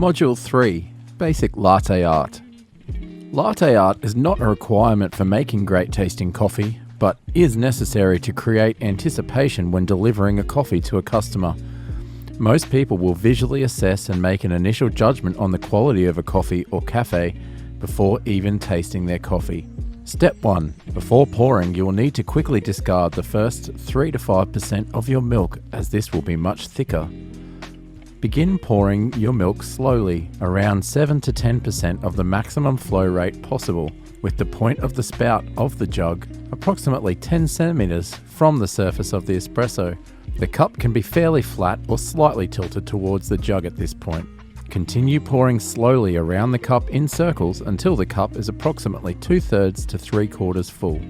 Module 3. Basic Latte Art. Latte art is not a requirement for making great tasting coffee, but is necessary to create anticipation when delivering a coffee to a customer. Most people will visually assess and make an initial judgment on the quality of a coffee or cafe before even tasting their coffee. Step 1. Before pouring, you will need to quickly discard the first 3 to 5% of your milk, as this will be much thicker. Begin pouring your milk slowly, around 7 to 10% of the maximum flow rate possible, with the point of the spout of the jug approximately 10 centimeters from the surface of the espresso. The cup can be fairly flat or slightly tilted towards the jug at this point. Continue pouring slowly around the cup in circles until the cup is approximately 2/3 to 3/4 full.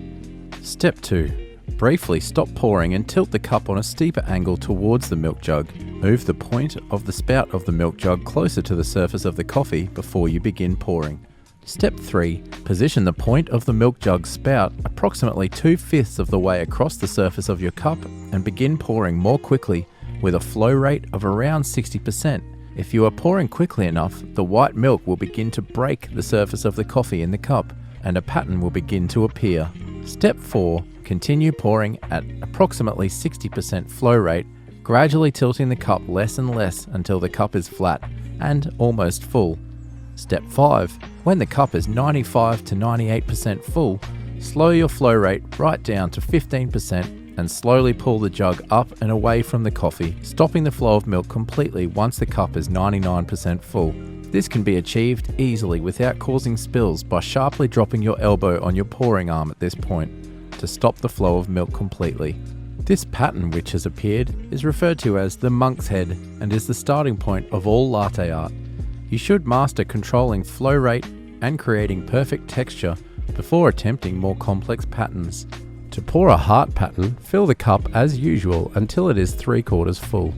Step 2. Briefly stop pouring and tilt the cup on a steeper angle towards the milk jug. Move the point of the spout of the milk jug closer to the surface of the coffee before you begin pouring. Step 3. Position the point of the milk jug spout approximately 2/5 of the way across the surface of your cup and begin pouring more quickly with a flow rate of around 60%. If you are pouring quickly enough, the white milk will begin to break the surface of the coffee in the cup and a pattern will begin to appear. Step 4. Continue pouring at approximately 60% flow rate, gradually tilting the cup less and less until the cup is flat and almost full. Step 5. When the cup is 95 to 98% full, slow your flow rate right down to 15% and slowly pull the jug up and away from the coffee, stopping the flow of milk completely once the cup is 99% full. This can be achieved easily without causing spills by sharply dropping your elbow on your pouring arm at this point to stop the flow of milk completely. This pattern which has appeared is referred to as the monk's head and is the starting point of all latte art. You should master controlling flow rate and creating perfect texture before attempting more complex patterns. To pour a heart pattern, fill the cup as usual until it is 3/4 full.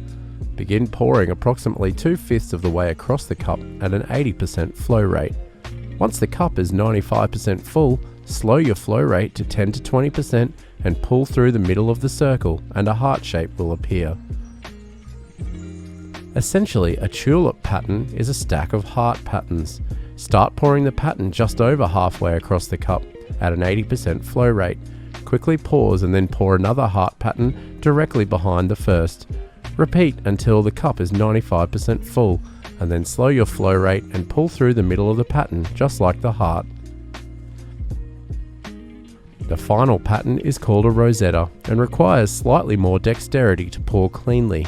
Begin pouring approximately 2/5 of the way across the cup at an 80% flow rate. Once the cup is 95% full, slow your flow rate to 10 to 20% and pull through the middle of the circle and a heart shape will appear. Essentially, a tulip pattern is a stack of heart patterns. Start pouring the pattern just over halfway across the cup at an 80% flow rate. Quickly pause and then pour another heart pattern directly behind the first. Repeat until the cup is 95% full and then slow your flow rate and pull through the middle of the pattern just like the heart. The final pattern is called a rosetta and requires slightly more dexterity to pour cleanly.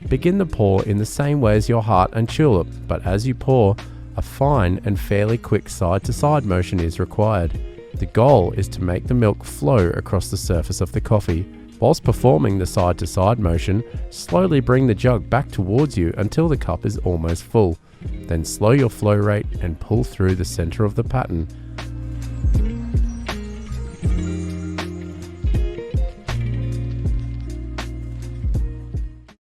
Begin the pour in the same way as your heart and tulip, but as you pour, a fine and fairly quick side-to-side motion is required. The goal is to make the milk flow across the surface of the coffee. Whilst performing the side-to-side motion, slowly bring the jug back towards you until the cup is almost full. Then slow your flow rate and pull through the center of the pattern